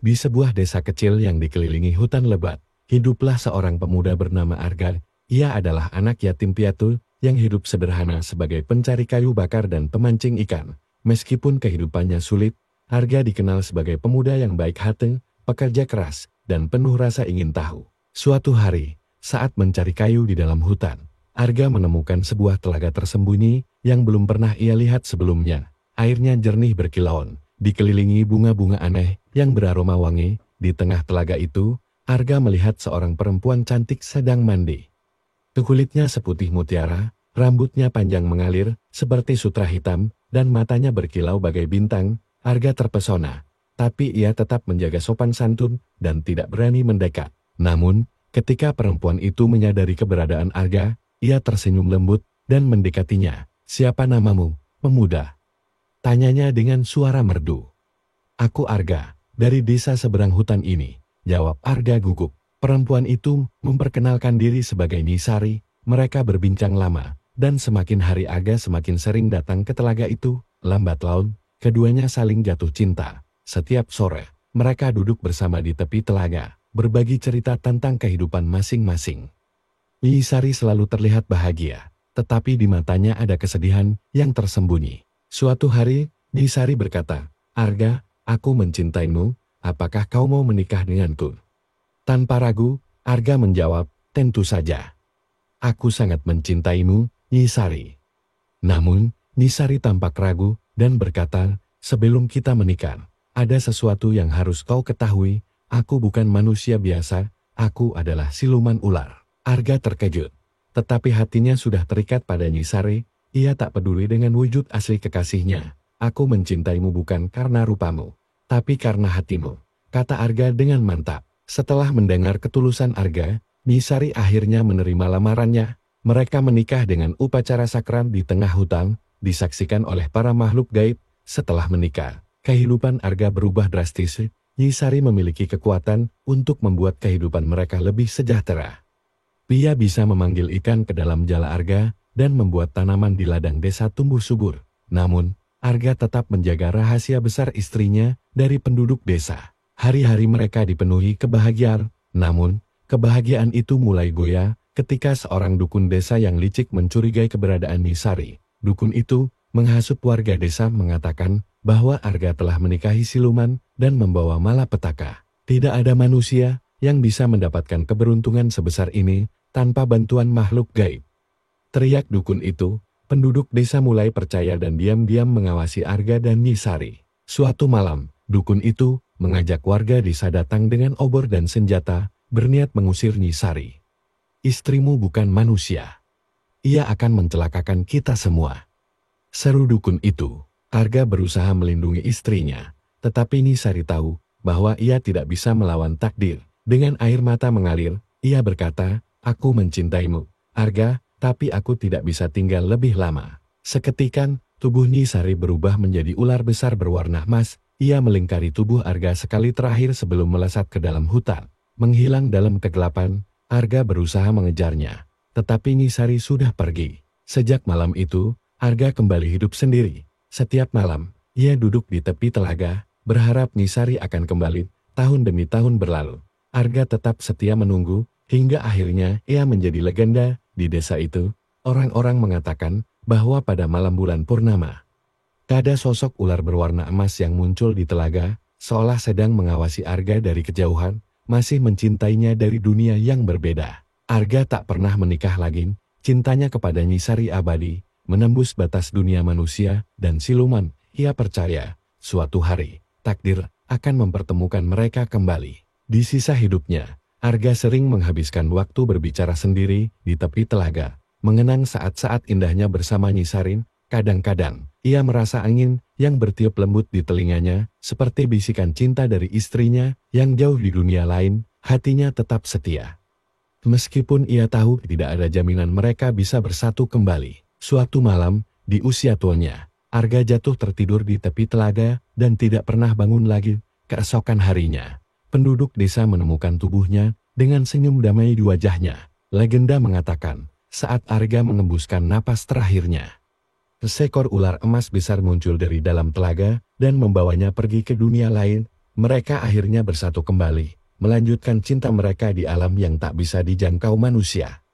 Di sebuah desa kecil yang dikelilingi hutan lebat, hiduplah seorang pemuda bernama Arga. Ia adalah anak yatim piatu yang hidup sederhana sebagai pencari kayu bakar dan pemancing ikan. Meskipun kehidupannya sulit, Arga dikenal sebagai pemuda yang baik hati, pekerja keras, dan penuh rasa ingin tahu. Suatu hari, saat mencari kayu di dalam hutan, Arga menemukan sebuah telaga tersembunyi yang belum pernah ia lihat sebelumnya. Airnya jernih berkilauan, dikelilingi bunga-bunga aneh yang beraroma wangi. Di tengah telaga itu, Arga melihat seorang perempuan cantik sedang mandi. Kulitnya seputih mutiara, rambutnya panjang mengalir seperti sutra hitam, dan matanya berkilau bagai bintang. Arga terpesona, tapi ia tetap menjaga sopan santun dan tidak berani mendekat. Namun, ketika perempuan itu menyadari keberadaan Arga, ia tersenyum lembut dan mendekatinya. "Siapa namamu, pemuda?" tanyanya dengan suara merdu. "Aku Arga, dari desa seberang hutan ini," jawab Arga gugup. Perempuan itu memperkenalkan diri sebagai Nisari. Mereka berbincang lama, dan semakin hari Arga semakin sering datang ke telaga itu. Lambat laun, keduanya saling jatuh cinta. Setiap sore, mereka duduk bersama di tepi telaga, berbagi cerita tentang kehidupan masing-masing. Nisari selalu terlihat bahagia, tetapi di matanya ada kesedihan yang tersembunyi. Suatu hari, Nisari berkata, "Arga, aku mencintaimu, apakah kau mau menikah denganku?" Tanpa ragu, Arga menjawab, "Tentu saja. Aku sangat mencintaimu, Nisari." Namun, Nisari tampak ragu dan berkata, "Sebelum kita menikah, ada sesuatu yang harus kau ketahui. Aku bukan manusia biasa, aku adalah siluman ular." Arga terkejut, tetapi hatinya sudah terikat pada Nisari. Ia tak peduli dengan wujud asli kekasihnya. "Aku mencintaimu bukan karena rupamu, tapi karena hatimu," kata Arga dengan mantap. Setelah mendengar ketulusan Arga, Nisari akhirnya menerima lamarannya. Mereka menikah dengan upacara sakral di tengah hutan, disaksikan oleh para makhluk gaib. Setelah menikah, kehidupan Arga berubah drastis. Nisari memiliki kekuatan untuk membuat kehidupan mereka lebih sejahtera. Ia bisa memanggil ikan ke dalam jala Arga dan membuat tanaman di ladang desa tumbuh subur. Namun, Arga tetap menjaga rahasia besar istrinya dari penduduk desa. Hari-hari mereka dipenuhi kebahagiaan, namun kebahagiaan itu mulai goyah ketika seorang dukun desa yang licik mencurigai keberadaan Nisari. Dukun itu menghasut warga desa mengatakan bahwa Arga telah menikahi siluman dan membawa malapetaka. Tidak ada manusia yang bisa mendapatkan keberuntungan sebesar ini tanpa bantuan makhluk gaib. Teriak dukun itu, penduduk desa mulai percaya dan diam-diam mengawasi Arga dan Nisari. Suatu malam, dukun itu mengajak warga desa datang dengan obor dan senjata, berniat mengusir Nisari. "Istrimu bukan manusia. Ia akan mencelakakan kita semua," seru dukun itu. Arga berusaha melindungi istrinya, tetapi Nisari tahu bahwa ia tidak bisa melawan takdir. Dengan air mata mengalir, ia berkata, "Aku mencintaimu, Arga, tapi aku tidak bisa tinggal lebih lama." Seketika, tubuh Nisari berubah menjadi ular besar berwarna emas. Ia melingkari tubuh Arga sekali terakhir sebelum melesat ke dalam hutan. Menghilang dalam kegelapan, Arga berusaha mengejarnya, tetapi Nisari sudah pergi. Sejak malam itu, Arga kembali hidup sendiri. Setiap malam, ia duduk di tepi telaga, berharap Nisari akan kembali. Tahun demi tahun berlalu. Arga tetap setia menunggu, hingga akhirnya ia menjadi legenda. Di desa itu, orang-orang mengatakan bahwa pada malam bulan purnama, ada sosok ular berwarna emas yang muncul di telaga, seolah sedang mengawasi Arga dari kejauhan, masih mencintainya dari dunia yang berbeda. Arga tak pernah menikah lagi, cintanya kepada Nisari abadi, menembus batas dunia manusia dan siluman. Ia percaya, suatu hari, takdir akan mempertemukan mereka kembali. Di sisa hidupnya, Arga sering menghabiskan waktu berbicara sendiri di tepi telaga, mengenang saat-saat indahnya bersama Nisari. Kadang-kadang, ia merasa angin yang bertiup lembut di telinganya, seperti bisikan cinta dari istrinya yang jauh di dunia lain. Hatinya tetap setia. Meskipun ia tahu tidak ada jaminan mereka bisa bersatu kembali. Suatu malam, di usia tuanya, Arga jatuh tertidur di tepi telaga dan tidak pernah bangun lagi. Keesokan harinya, penduduk desa menemukan tubuhnya dengan senyum damai di wajahnya. Legenda mengatakan, saat Arga mengembuskan napas terakhirnya, seekor ular emas besar muncul dari dalam telaga dan membawanya pergi ke dunia lain. Mereka akhirnya bersatu kembali, melanjutkan cinta mereka di alam yang tak bisa dijangkau manusia.